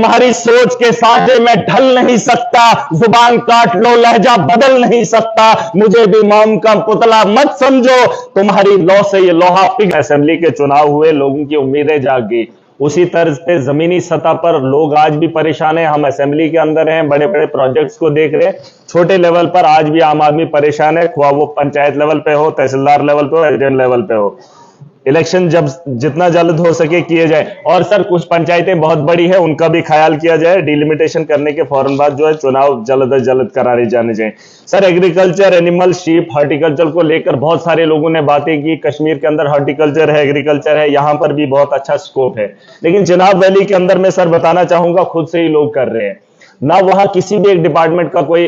तुम्हारी सोच के साजे में ढल नहीं सकता, जुबान काट लो लहजा बदल नहीं सकता, मुझे भी मौम का पुतला मत समझो, तुम्हारी लौ से ये लोहा पिघल। असेंबली के चुनाव हुए, लोगों की उम्मीदें जाग गई। उसी तर्ज पे जमीनी सतह पर लोग आज भी परेशान हैं। हम असेंबली के अंदर हैं, बड़े बड़े प्रोजेक्ट्स को देख रहे हैं, छोटे लेवल पर आज भी आम आदमी परेशान है, ख्वाह वो पंचायत लेवल पे हो, तहसीलदार लेवल पे हो, एजेंट लेवल पे हो। इलेक्शन जब जितना जल्द हो सके किए जाए। और सर कुछ पंचायतें बहुत बड़ी है, उनका भी ख्याल किया जाए, डिलिमिटेशन करने के फौरन बाद जो है चुनाव जल्द से जल्द कराने जाने चाहिए। Sir agriculture, animal, sheep, horticulture को लेकर बहुत सारे लोगों ने बातें की। कश्मीर के अंदर हॉर्टिकल्चर है, एग्रीकल्चर है, यहां पर भी बहुत अच्छा स्कोप है, लेकिन चिनाब वैली के अंदर मैं सर बताना चाहूंगा खुद से ही लोग कर रहे हैं ना, वहां किसी भी एक डिपार्टमेंट का कोई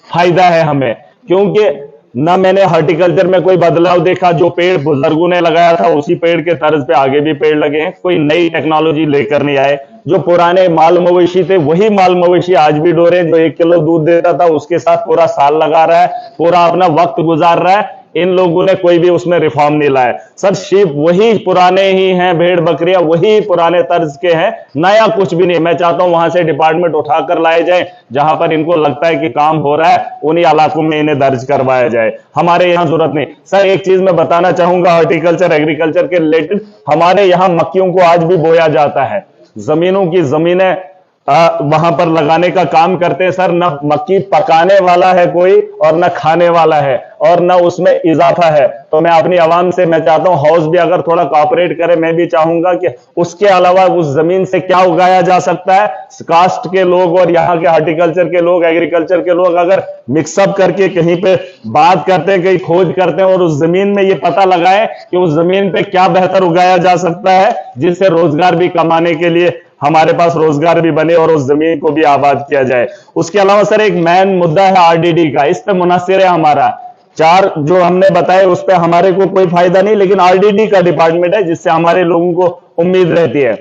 फायदा है हमें, क्योंकि ना मैंने हॉर्टिकल्चर में कोई बदलाव देखा। जो पेड़ बुजुर्गों ने लगाया था उसी पेड़ के तर्ज पे आगे भी पेड़ लगे हैं, कोई नई टेक्नोलॉजी लेकर नहीं आए। जो पुराने माल मवेशी थे वही माल मवेशी आज भी डोरे, जो 1 किलो दूध देता था उसके साथ पूरा साल लगा रहा है, पूरा अपना वक्त गुजार रहा है। इन लोगों ने कोई भी उसमें रिफॉर्म नहीं लाया। सर शीप वही पुराने ही हैं, भेड़ बकरियां वही पुराने तर्ज के हैं, नया कुछ भी नहीं। मैं चाहता हूं वहां से डिपार्टमेंट उठाकर लाए जाए, जहां पर इनको लगता है कि काम हो रहा है उन्हीं इलाकों में इन्हें दर्ज करवाया जाए, हमारे यहां जरूरत नहीं। सर एक चीज मैं बताना चाहूंगा हॉर्टिकल्चर एग्रीकल्चर के रिलेटेड, हमारे यहां मक्खियों को आज भी बोया जाता है, जमीनों की जमीनें वहां पर लगाने का काम करते हैं। सर न मक्की पकाने वाला है कोई, और न खाने वाला है, और न उसमें इजाफा है। तो मैं अपनी आवाम से मैं चाहता हूं हाउस भी अगर थोड़ा कोऑपरेट करे, मैं भी चाहूंगा कि उसके अलावा उस जमीन से क्या उगाया जा सकता है, कास्ट के लोग और यहाँ के हॉर्टिकल्चर के लोग, एग्रीकल्चर के लोग अगर मिक्सअप करके कहीं पे बात करते हैं, कहीं खोज करते हैं और उस जमीन में ये पता लगाए कि उस जमीन पे क्या बेहतर उगाया जा सकता है, जिससे रोजगार भी कमाने के लिए हमारे पास रोजगार भी बने और उस जमीन को भी आबाद किया जाए। उसके अलावा सर एक मेन मुद्दा है आरडीडी का, इस पे मुनस्सिर है हमारा। 4 जो हमने बताए उस पे हमारे को कोई फायदा नहीं, लेकिन आरडीडी का डिपार्टमेंट है जिससे हमारे लोगों को उम्मीद रहती है।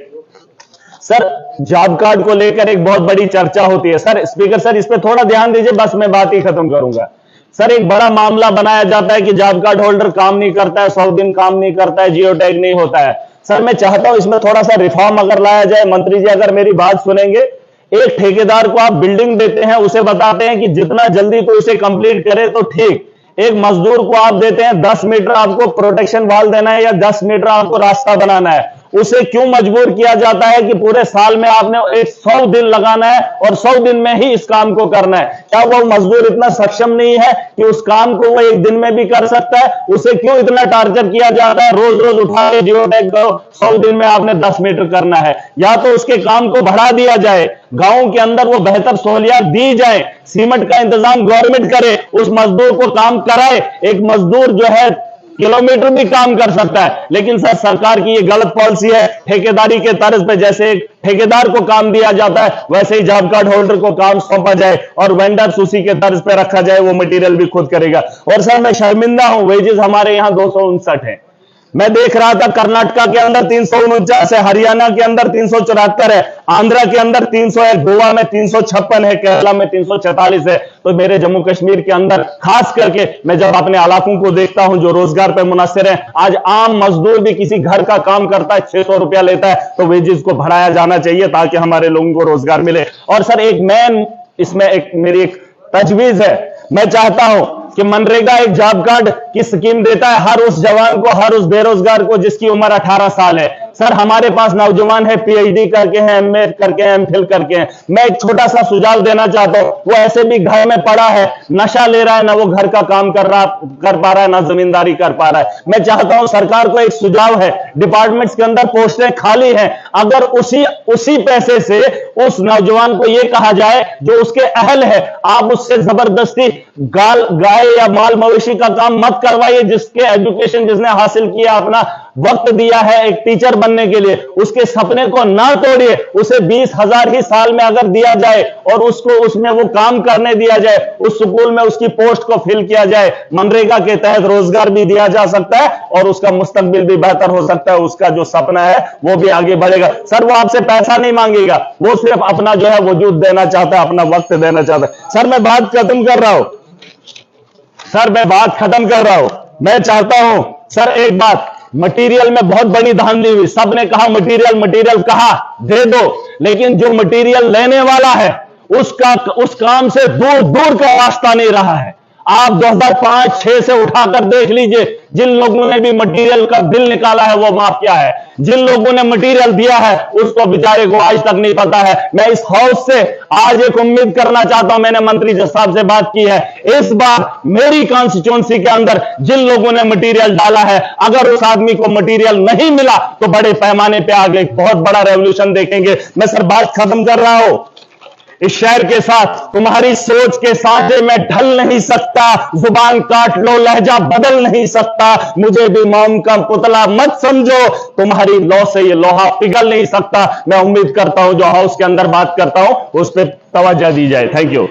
सर जॉब कार्ड को लेकर एक बहुत बड़ी चर्चा होती है। सर स्पीकर सर इस पे थोड़ा ध्यान दीजिए, बस मैं बात ही खत्म करूंगा। सर एक बड़ा मामला बनाया जाता है कि जॉब कार्ड होल्डर काम नहीं करता है, 100 दिन काम नहीं करता है, जियो टैग नहीं होता है। सर मैं चाहता हूं इसमें थोड़ा सा रिफॉर्म अगर लाया जाए, मंत्री जी अगर मेरी बात सुनेंगे, एक ठेकेदार को आप बिल्डिंग देते हैं, उसे बताते हैं कि जितना जल्दी तो उसे कंप्लीट करे तो ठीक। एक मजदूर को आप देते हैं 10 मीटर आपको प्रोटेक्शन वॉल देना है या 10 मीटर आपको रास्ता बनाना है, उसे क्यों मजबूर किया जाता है कि पूरे साल में आपने 100 दिन लगाना है और 100 दिन में ही इस काम को करना है? क्या वो मजदूर इतना सक्षम नहीं है कि उस काम को वो 1 दिन में भी कर सकता है? उसे क्यों इतना टार्चर किया जाता है, रोज रोज उठा के जियो टैग करो, 100 दिन में आपने 10 मीटर करना है? या तो उसके काम को बढ़ा दिया जाए, गांव के अंदर वो बेहतर सहूलियत दी जाए, सीमेंट का इंतजाम गवर्नमेंट करे, उस मजदूर को काम कराए। एक मजदूर जो है किलोमीटर भी काम कर सकता है, लेकिन सर सरकार की ये गलत पॉलिसी है। ठेकेदारी के तर्ज पे जैसे एक ठेकेदार को काम दिया जाता है, वैसे ही जॉब कार्ड होल्डर को काम सौंपा जाए और वेंडर्स उसी के तर्ज पे रखा जाए, वो मटेरियल भी खुद करेगा। और सर मैं शर्मिंदा हूं, वेजेस हमारे यहां 259 है। मैं देख रहा था कर्नाटका के अंदर 349 है, हरियाणा के अंदर 374 है, आंध्रा के अंदर 300 है, गोवा में 356 है, केरला में 344 है। तो मेरे जम्मू कश्मीर के अंदर खास करके मैं जब अपने इलाकों को देखता हूं जो रोजगार पे मुनस्सिर है, आज आम मजदूर भी किसी घर का काम करता है 600 रुपया लेता है, तो वेजेस को बढ़ाया जाना चाहिए ताकि हमारे लोगों को रोजगार मिले। और सर एक मेन इसमें एक मेरी एक तजवीज है, मैं चाहता हूं कि मनरेगा एक जॉब कार्ड की स्कीम देता है हर उस जवान को, हर उस बेरोजगार को जिसकी उम्र 18 साल है। सर हमारे पास नौजवान है, पीएचडी करके हैं, एमए करके हैं, एमफिल करके हैं। मैं एक छोटा सा सुझाव देना चाहता हूं, वो ऐसे भी घर में पड़ा है, नशा ले रहा है, ना वो घर का काम कर पा रहा है, ना जमींदारी कर पा रहा है। मैं चाहता हूं सरकार को एक सुझाव है, डिपार्टमेंट्स के अंदर पोस्टें खाली हैं, अगर उसी पैसे से उस नौजवान को यह कहा जाए जो उसके अहल है, आप उससे जबरदस्ती गाय या माल मवेशी का काम मत करवाइए, जिसके एजुकेशन जिसने हासिल किया, अपना वक्त दिया है एक टीचर बनने के लिए, उसके सपने को ना तोड़िए। उसे 20,000 ही साल में अगर दिया जाए और उसको उसमें वो काम करने दिया जाए, उस स्कूल में उसकी पोस्ट को फिल किया जाए, मनरेगा के तहत रोजगार भी दिया जा सकता है और उसका मुस्तकबिल भी बेहतर हो सकता है, उसका जो सपना है वो भी आगे बढ़ेगा। सर वो आपसे पैसा नहीं मांगेगा, वो सिर्फ अपना जो है वजूद देना चाहता है, अपना वक्त देना चाहता है। सर मैं बात खत्म कर रहा हूं, मैं चाहता हूं सर एक बात, मटेरियल में बहुत बड़ी धांधली हुई, सबने कहा मटेरियल कहा दे दो, लेकिन जो मटेरियल लेने वाला है उस काम से दूर दूर का रास्ता नहीं रहा है। आप 2005-6 से उठाकर देख लीजिए, जिन लोगों ने भी मटेरियल का बिल निकाला है वो माफ किया है, जिन लोगों ने मटेरियल दिया है उसको बेचारे को आज तक नहीं पता है। मैं इस हाउस से आज एक उम्मीद करना चाहता हूं, मैंने मंत्री साहब से बात की है, इस बार मेरी कॉन्स्टिट्यूंसी के अंदर जिन लोगों ने मटेरियल डाला है, अगर उस आदमी को मटेरियल नहीं मिला तो बड़े पैमाने पे आगे बहुत बड़ा रेवोल्यूशन देखेंगे। मैं सर बात खत्म कर रहा हूं। इस शहर के साथ तुम्हारी सोच के साथे में ढल नहीं सकता, जुबान काट लो लहजा बदल नहीं सकता, मुझे भी मोम का पुतला मत समझो, तुम्हारी लौ से ये लोहा पिघल नहीं सकता। मैं उम्मीद करता हूं जो हाउस के अंदर बात करता हूं उस पर तवज्जो दी जाए। Thank you.